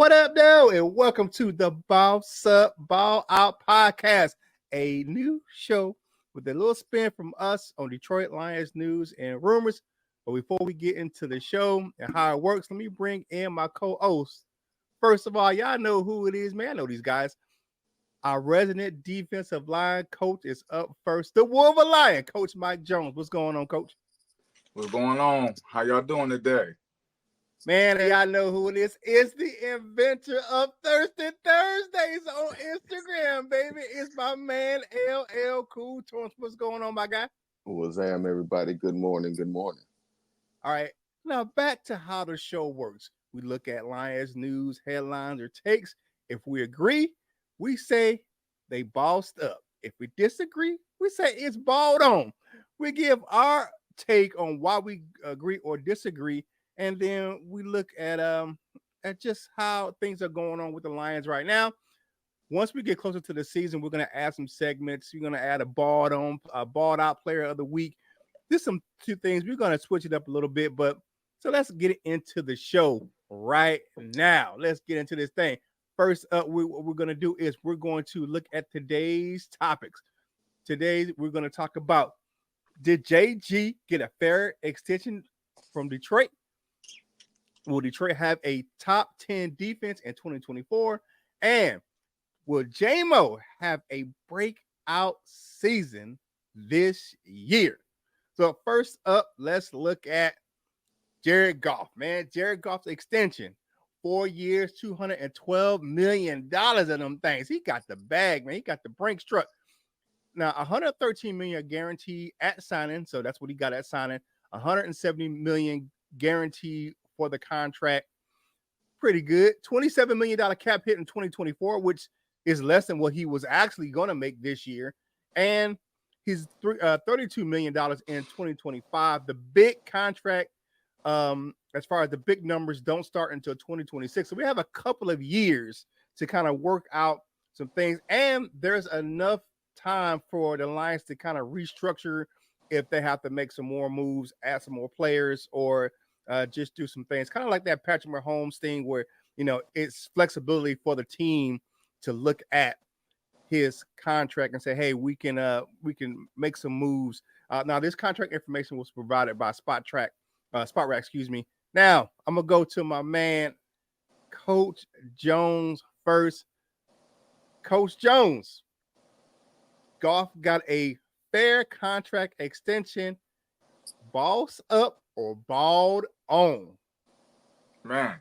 What up, though? And welcome to the Boss Up, Ball Out podcast, a new show with a little spin from us on Detroit Lions news and rumors. But before we get into the show and how it works, let me bring in my co-host. First of all, y'all know who it is, man. I know these guys. Our resident defensive line coach is up first. The Wolverine Lion, Coach Mike Jones. What's going on, Coach? What's going on? How y'all doing today? Man, y'all know who it is. It's the inventor of Thirsty Thursdays on Instagram, baby. It's my man, LL Cool Tones. What's going on, my guy? What's up, everybody? Good morning. Good morning. All right. Now, back to how the show works. We look at Lions news, headlines, or takes. If we agree, we say they bossed up. If we disagree, we say it's balled on. We give our take on why we agree or disagree, and then we look at just how things are going on with the Lions right now. Once we get closer to the season, we're going to add some segments. We're going to add a balled out player of the week. There's some two things. We're going to switch it up a little bit, but so let's get into the show right now. Let's get into this thing. First up, what we're going to do is we're going to look at today's topics. Today, we're going to talk about, did JG get a fair extension from Detroit? Will Detroit have a top 10 defense in 2024? And will JMO have a breakout season this year? So first up, let's look at Jared Goff, man. Jared Goff's extension, 4 years, $212 million of them things. He got the bag, man. He got the Brinks truck. Now, $113 million guaranteed at signing, so that's what he got at signing. $170 million guaranteed for the contract. Pretty good. $27 million cap hit in 2024, which is less than what he was actually going to make this year. And he's $32 million in 2025. The big contract, as far as the big numbers, don't start until 2026. So we have a couple of years to kind of work out some things. And there's enough time for the Lions to kind of restructure if they have to make some more moves, add some more players, or just do some things. Kind of like that Patrick Mahomes thing where, it's flexibility for the team to look at his contract and say, hey, we can make some moves. Now, this contract information was provided by Spotrac, excuse me. Now, I'm going to go to my man, Coach Jones first. Coach Jones, Goff got a fair contract extension. Boss up or balled on? Man,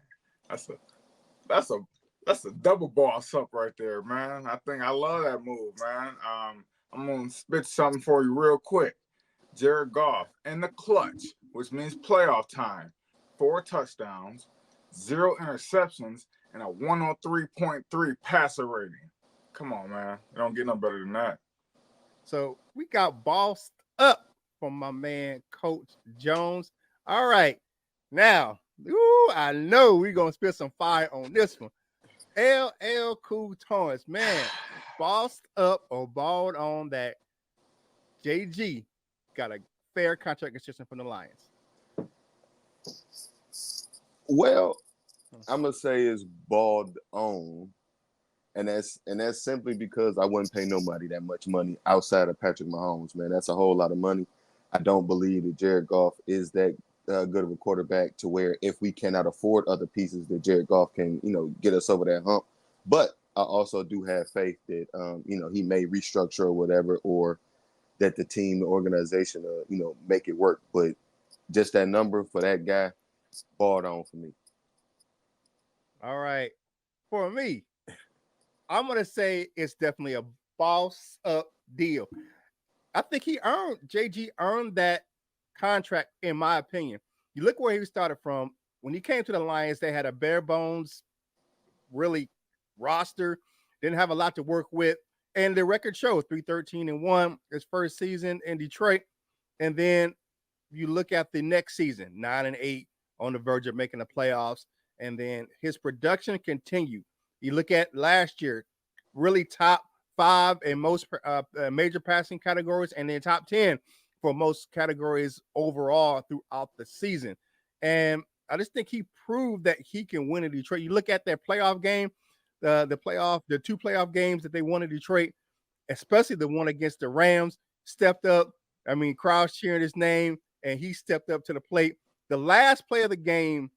that's a double boss up right there, man. I think I love that move, man. I'm gonna spit something for you real quick. Jared Goff in the clutch, which means playoff time, 4 touchdowns, 0 interceptions, and a 103.3 passer rating. Come on, man. It don't get no better than that. So we got bossed up from my man, Coach Jones. All right. Now, I know we're going to spit some fire on this one. LL Cool Tones, man, bossed up or balled on that JG got a fair contract extension from the Lions. Well, I'm gonna say it's balled on, and that's simply because I wouldn't pay nobody that much money outside of Patrick Mahomes. Man, that's a whole lot of money. I don't believe that Jared Goff is that good of a quarterback to where if we cannot afford other pieces that Jared Goff can, get us over that hump. But I also do have faith that, he may restructure or whatever, or that the team, the organization, make it work. But just that number for that guy, balled on for me. All right. For me, I'm going to say it's definitely a boss up deal. I think JG earned that contract, in my opinion. You look where he started from. When he came to the Lions, they had a bare bones, really roster, didn't have a lot to work with. And the record shows 3-13-1 his first season in Detroit. And then you look at the next season, 9-8, on the verge of making the playoffs. And then his production continued. You look at last year, really top 5 in most major passing categories, and then top 10 for most categories overall throughout the season. And I just think he proved that he can win in Detroit. You look at that playoff game, the two playoff games that they won in Detroit, especially the one against the Rams, stepped up. I mean, crowds cheering his name, and he stepped up to the plate. The last play of the game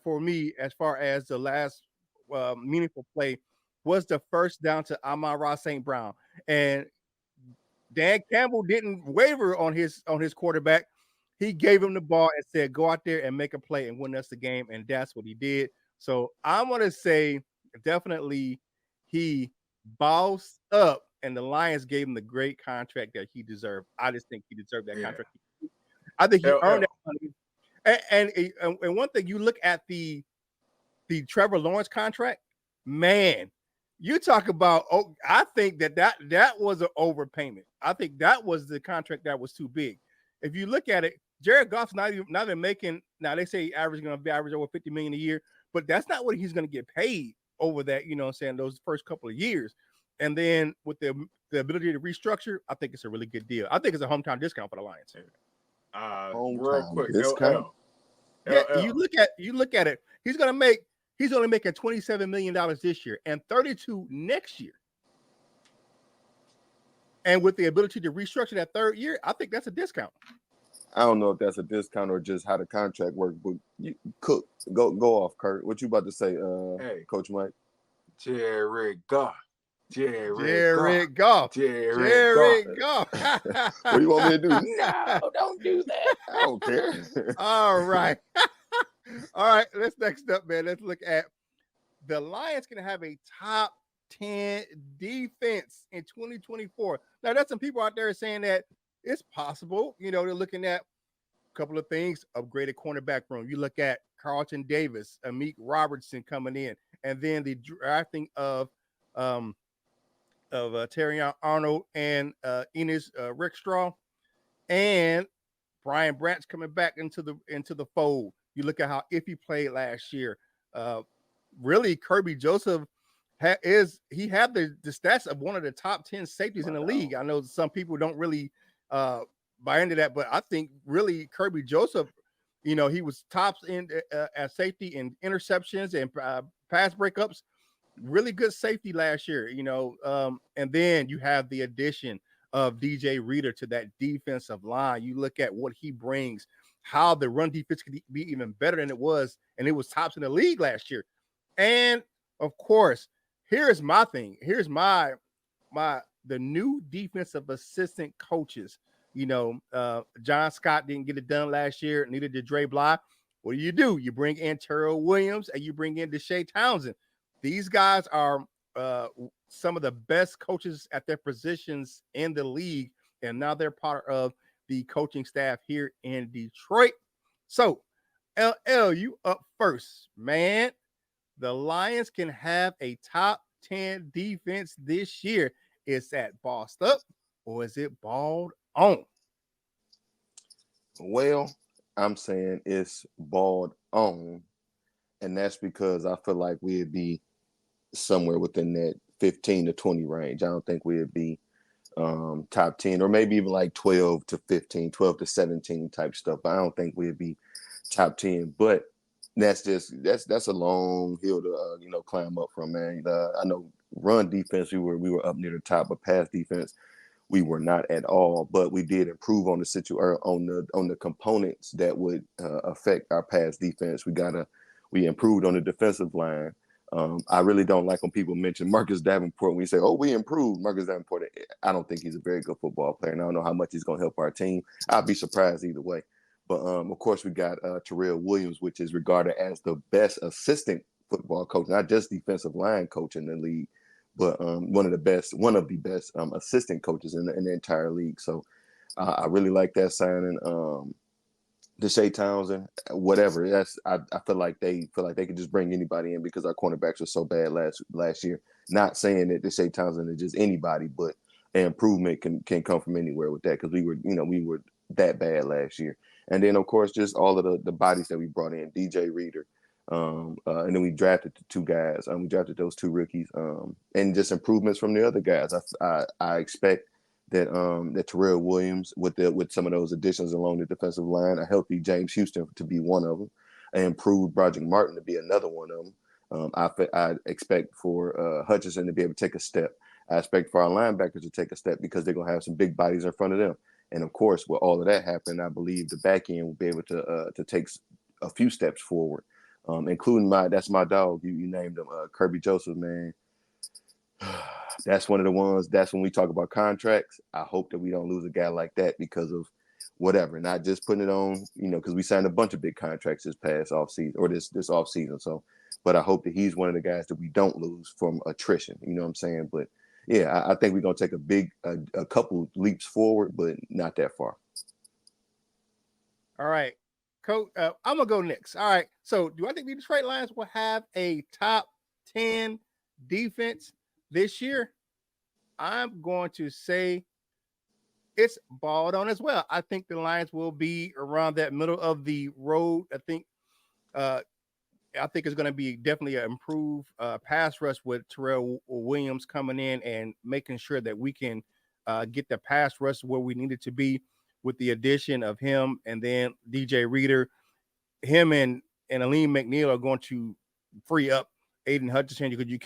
for me, as far as the last meaningful play, was the first down to Amon-Ra St. Brown. And Dan Campbell didn't waver on his quarterback. He gave him the ball and said, go out there and make a play and win us the game. And that's what he did. So I'm going to say definitely he bossed up, and the Lions gave him the great contract that he deserved. I just think he deserved that contract. I think he earned that money. And one thing, you look at the Trevor Lawrence contract, man, you talk about, I think that was an overpayment. I think that was the contract that was too big. If you look at it, Jared Goff's not even making, now they say average going to be average over $50 million a year, but that's not what he's going to get paid over that, you know what I'm saying, those first couple of years. And then with the ability to restructure, I think it's a really good deal. I think it's a hometown discount for the Lions. Real quick, discount. Yeah, you look at it, he's only making $27 million this year and $32 next year. And with the ability to restructure that third year, I think that's a discount. I don't know if that's a discount or just how the contract works, but go off, Kurt. What you about to say, Coach Mike? Jared Goff. Jared Goff. What do you want me to do? No, don't do that. I don't care. All right. All right. Next up, man. Let's look at the Lions can have a top 10 defense in 2024. Now, there's some people out there saying that it's possible. You know, they're looking at a couple of things: upgraded cornerback room. You look at Carlton Davis, Amik Robertson coming in, and then the drafting of Terrion Arnold and Enos Rickstraw, and Brian Branch coming back into the fold. You look at how Iffy played last year. Really, Kirby Joseph had the stats of one of the top 10 safeties in the league. I know some people don't really buy into that, but I think really Kirby Joseph, you know, he was tops in at safety in interceptions and pass breakups. Really good safety last year, you know. And then you have the addition of DJ Reader to that defensive line. You look at what he brings, how the run defense could be even better than it was, and it was tops in the league last year. And of course, here's my thing. Here's the new defensive assistant coaches. You know, John Scott didn't get it done last year, neither did Dre Bly. What do? You bring in Terrell Williams and you bring in Deshae Townsend. These guys are some of the best coaches at their positions in the league, and now they're part of the coaching staff here in Detroit. So, LL, you up first, man. The Lions can have a top 10 defense this year. Is that bossed up or is it balled on? Well, I'm saying it's balled on, and that's because I feel like we'd be somewhere within that 15 to 20 range. I don't think we'd be top 10 or maybe even like 12 to 15, 12 to 17 type stuff. But I don't think we'd be top 10. But that's a long hill to climb up from, man. I know run defense we were up near the top, but pass defense we were not at all. But we did improve on the on the components that would affect our pass defense. We improved on the defensive line. I really don't like when people mention Marcus Davenport. When we say, "Oh, we improved," Marcus Davenport, I don't think he's a very good football player, and I don't know how much he's going to help our team. I'd be surprised either way. But of course, we got Terrell Williams, which is regarded as the best assistant football coach, not just defensive line coach in the league, but one of the best assistant coaches in the entire league. So I really like that signing. Deshae Townsend, whatever. I feel like they could just bring anybody in because our cornerbacks were so bad last year. Not saying that Deshae Townsend is just anybody, but an improvement can come from anywhere with that because we were that bad last year. And then of course just all of the bodies that we brought in, DJ Reader, and then we drafted the two guys. We drafted those two rookies, and just improvements from the other guys. I expect that Terrell Williams with some of those additions along the defensive line, a healthy James Houston to be one of them. improved Broderick Martin to be another one of them. I expect for Hutchinson to be able to take a step. I expect for our linebackers to take a step because they're going to have some big bodies in front of them. And of course, with all of that happening, I believe the back end will be able to take a few steps forward, including that's my dog. You named him Kirby Joseph, man. That's one of the ones. That's when we talk about contracts. I hope that we don't lose a guy like that because of whatever, not just putting it on, because we signed a bunch of big contracts this past offseason or this offseason. So, but I hope that he's one of the guys that we don't lose from attrition. You know what I'm saying? But yeah, I think we're gonna take a couple leaps forward, but not that far. All right, Coach. I'm gonna go next. All right. So, do I think the Detroit Lions will have a top 10 defense this year? I'm going to say it's balled on as well. I think the Lions will be around that middle of the road. I think it's going to be definitely an improved pass rush with Terrell Williams coming in and making sure that we can get the pass rush where we need it to be with the addition of him and then DJ Reader. Him and Aleem McNeil are going to free up Aiden Hutchinson because you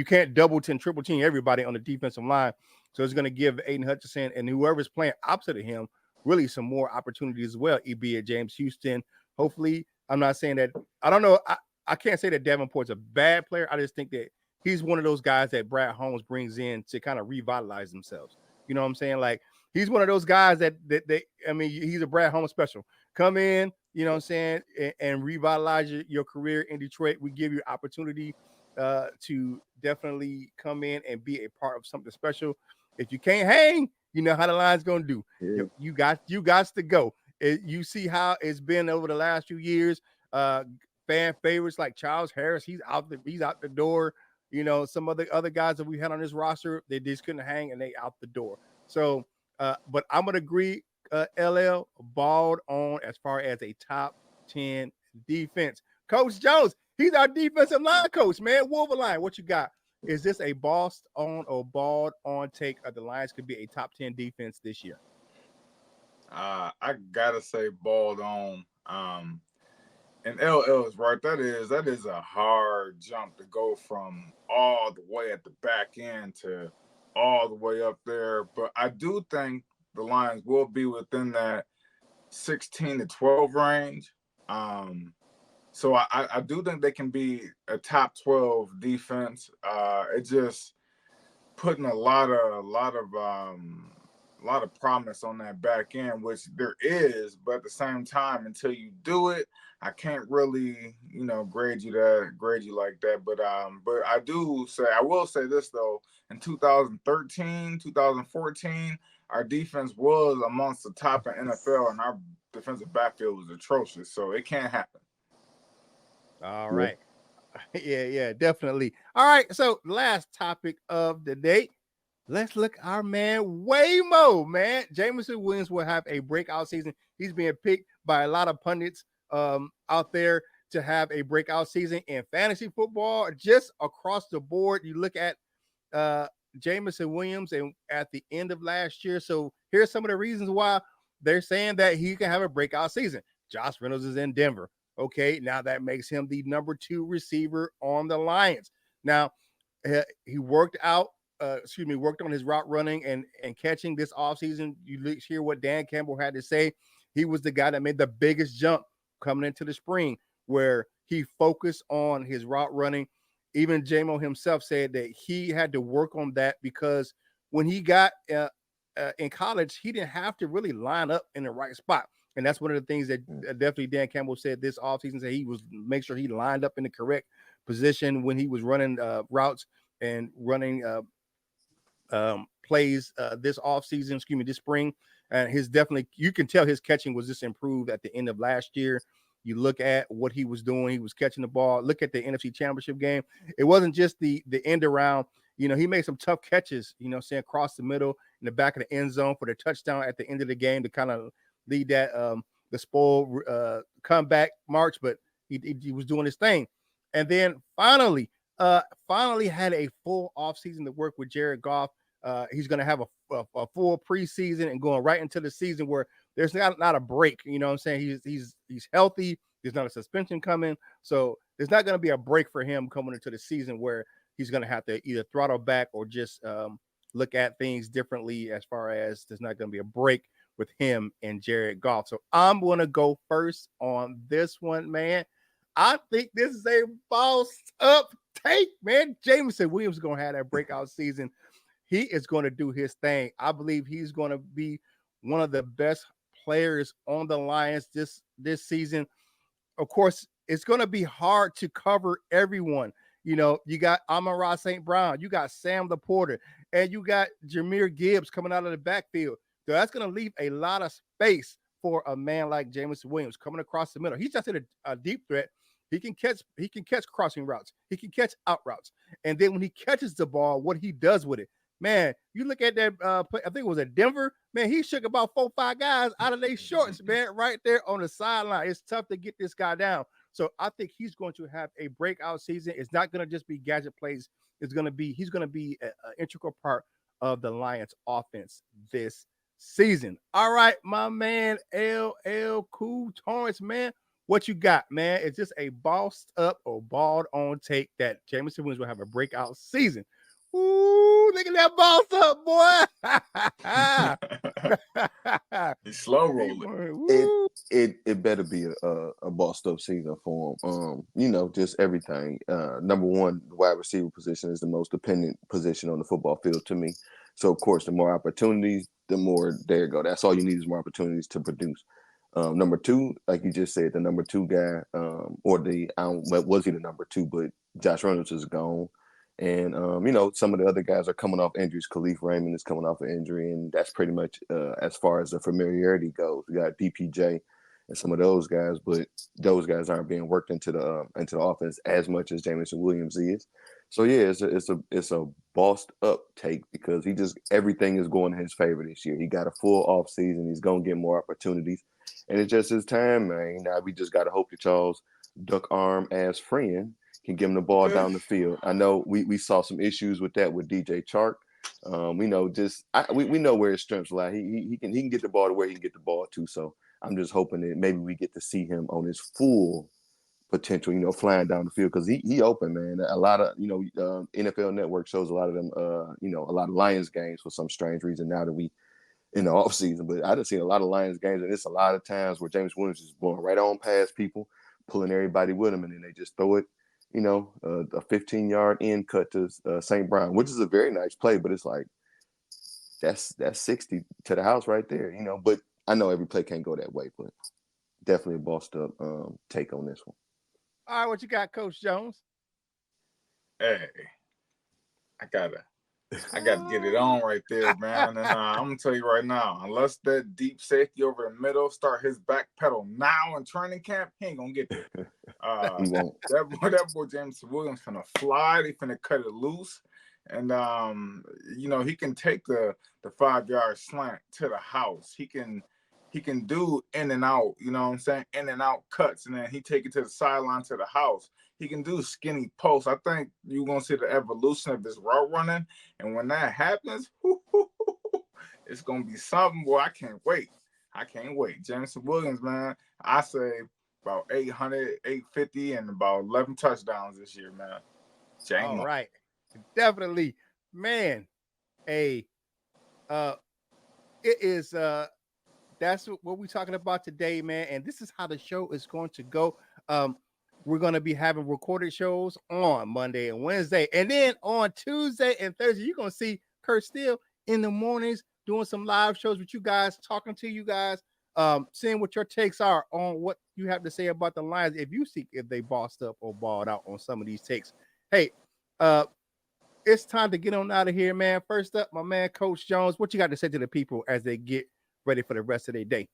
can't double team, triple team everybody on the defensive line. So it's going to give Aiden Hutchinson and whoever's playing opposite of him really some more opportunities as well, be it James Houston. Hopefully, I'm not saying that – I don't know. I can't say that Davenport's a bad player. I just think that he's one of those guys that Brad Holmes brings in to kind of revitalize themselves. You know what I'm saying? Like, he's one of those guys that he's a Brad Holmes special. Come in, you know what I'm saying, and revitalize your career in Detroit. We give you opportunity to definitely come in and be a part of something special. If you can't hang, you know how the Lions going to do. Yeah. You got to go. You see how it's been over the last few years. Fan favorites like Charles Harris, he's out the door. Some other guys that we had on this roster, they just couldn't hang and they out the door. So, but I'm gonna agree, LL balled on as far as a top 10 defense. Coach Jones, he's our defensive line coach, man. Wolverine, what you got? Is this a balled on take of the Lions could be a top 10 defense this year? I gotta say balled on. And LL is right. That is a hard jump to go from all the way at the back end to all the way up there. But I do think the Lions will be within that 16 to 12 range. So I do think they can be a top 12 defense. It just putting a lot of promise on that back end, which there is, but at the same time, until you do it, I can't really, grade you like that. But I will say this though, in 2013, 2014, our defense was amongst the top in NFL, and our defensive backfield was atrocious. So it can't happen. All right. Yeah, definitely. All right. So last topic of the day. Let's look at our man Waymo, man. Jameson Williams will have a breakout season. He's being picked by a lot of pundits out there to have a breakout season in fantasy football. Just across the board, you look at Jameson Williams and at the end of last year. So here's some of the reasons why they're saying that he can have a breakout season. Josh Reynolds is in Denver. Okay, now that makes him the number 2 receiver on the Lions. Now, he worked on his route running and catching this offseason. You hear what Dan Campbell had to say. He was the guy that made the biggest jump coming into the spring, where he focused on his route running. Even JMO himself said that he had to work on that because when he got in college, he didn't have to really line up in the right spot. And that's one of the things that definitely Dan Campbell said this offseason, that he was make sure he lined up in the correct position when he was running routes and running plays this spring. And you can tell his catching was just improved at the end of last year. You look at what he was doing. He was catching the ball. Look at the NFC Championship game. It wasn't just the end around. He made some tough catches, across the middle in the back of the end zone for the touchdown at the end of the game to kind of lead that the spoil comeback march, but he was doing his thing. And then finally had a full offseason to work with Jared Goff. He's going to have a full preseason and going right into the season where there's not a break. You know what I'm saying? He's healthy. There's not a suspension coming. So there's not going to be a break for him coming into the season where he's going to have to either throttle back or just look at things differently as far as there's not going to be a break with him and Jared Goff. So I'm going to go first on this one, man. I think this is a bossed up take, man. Jameson Williams is going to have that breakout season. He is going to do his thing. I believe he's going to be one of the best players on the Lions this season. Of course, it's going to be hard to cover everyone. You know, you got Amon-Ra St. Brown, you got Sam Laporta, and you got Jahmyr Gibbs coming out of the backfield. So that's going to leave a lot of space for a man like Jameson Williams coming across the middle. He's just a deep threat. He can catch crossing routes. He can catch out routes. And then when he catches the ball, what he does with it. Man, you look at that play, I think it was at Denver. Man, he shook about 4 or 5 guys out of their shorts, man, right there on the sideline. It's tough to get this guy down. So I think he's going to have a breakout season. It's not going to just be gadget plays. He's going to be an integral part of the Lions offense this season. All right, my man, LL Cool Torrance, man. What you got, man? Is this a bossed up or balled on take that Jameson Williams will have a breakout season? Ooh, look at that boss up, boy. He's slow rolling. It better be a bossed up season for him. You know, just everything. Number one, the wide receiver position is the most dependent position on the football field to me. So of course, the more opportunities, the more there you go. That's all you need is more opportunities to produce. Number two, like you just said, the number 2 guy, was he the number 2? But Josh Reynolds is gone. And, you know, some of the other guys are coming off injuries. Khalif Raymond is coming off an injury, and that's pretty much as far as the familiarity goes. We got BPJ and some of those guys, but those guys aren't being worked into the offense as much as Jameson Williams is. So yeah, it's a bossed up take because everything is going in his favor this year. He got a full off season. He's gonna get more opportunities, and it's just his time, man. Now we just gotta hope that y'all's duck arm ass friend can give him the ball down the field. I know we saw some issues with that with DJ Chark. We know we know where his strengths lie. He can get the ball to where he can get the ball to. So I'm just hoping that maybe we get to see him on his full potential, you know, flying down the field because he open, man. A lot of, you know, NFL Network shows a lot of them, you know, a lot of Lions games for some strange reason now that we in the offseason. But I done seen a lot of Lions games, and it's a lot of times where James Williams is blowing right on past people, pulling everybody with him, and then they just throw it, you know, a 15-yard end cut to St. Brown, which is a very nice play, but it's like that's 60 to the house right there, you know. But I know every play can't go that way, but definitely a bossed up take on this one. All right, what you got, Coach Jones? Hey, I gotta get it on right there, man. And I'm gonna tell you right now, unless that deep safety over the middle start his back pedal now in training camp, he ain't gonna get there. He won't. That boy James Williams finna fly. They finna cut it loose, and you know, he can take the 5-yard slant to the house. He can do in and out, you know what I'm saying, in and out cuts, and then he take it to the sideline to the house. He can do skinny posts. I think you're going to see the evolution of this route running, and when that happens, it's going to be something, boy. I can't wait. Jameson Williams, man, I say about 800, 850, and about 11 touchdowns this year, man. All right. Definitely, man. It is that's what we're talking about today, man. And this is how the show is going to go. We're going to be having recorded shows on Monday and Wednesday. And then on Tuesday and Thursday, you're going to see Kurt Steele in the mornings doing some live shows with you guys, talking to you guys, seeing what your takes are on what you have to say about the Lions. If they bossed up or balled out on some of these takes. Hey, it's time to get on out of here, man. First up, my man, Coach Jones, what you got to say to the people as they get ready for the rest of their day?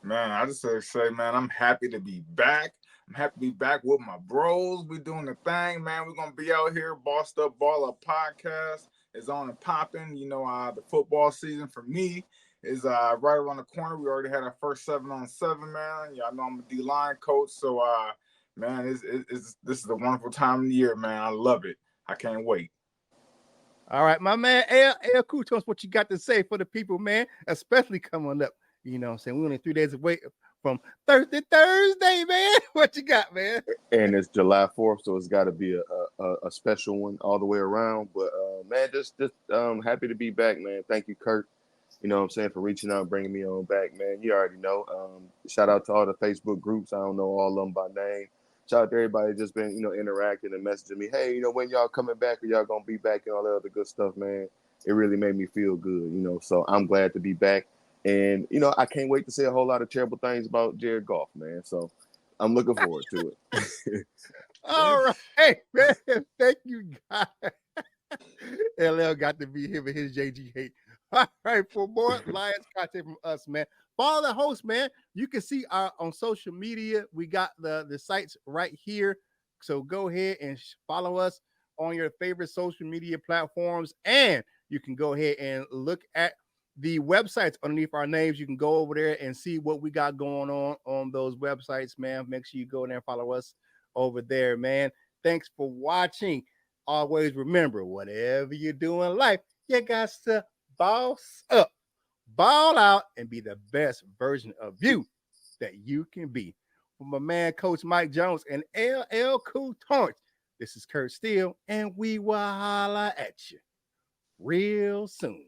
Man, I just say, man, I'm happy to be back. I'm happy to be back with my bros. We doing the thing, man. We're going to be out here. Bossed Up Baller podcast is on and popping. You know, the football season for me is right around the corner. We already had our first 7-on-7, man. Y'all know I'm a D-line coach. So, man, this is a wonderful time of the year, man. I love it. I can't wait. All right, my man, El Kutos, what you got to say for the people, man, especially coming up You know what I'm saying? We're only 3 days away from Thursday, man. What you got, man? And it's July 4th, so it's got to be a special one all the way around. But man, just happy to be back, man. Thank you, Kurt. You know what I'm saying, for reaching out and bringing me on back, man. You already know. Shout out to all the Facebook groups. I don't know all of them by name. Shout out to everybody just been, interacting and messaging me. Hey, when y'all coming back, or y'all gonna be back, and all that other good stuff, man. It really made me feel good, So I'm glad to be back. And, I can't wait to say a whole lot of terrible things about Jared Goff, man. So I'm looking forward to it. All right, man. Thank you, guys. LL got to be here with his JG hate. All right, for more Lions content from us, man. Follow the host, man. You can see our on social media. We got the sites right here. So go ahead and follow us on your favorite social media platforms. And you can go ahead and look at the websites underneath our names. You can go over there and see what we got going on those websites, man. Make sure you go in there and follow us over there, man. Thanks for watching. Always remember, whatever you do in life, you got to boss up, ball out, and be the best version of you that you can be. For my man, Coach Mike Jones and LL Cool Torrance, this is Kurt Steele, and we will holla at you real soon.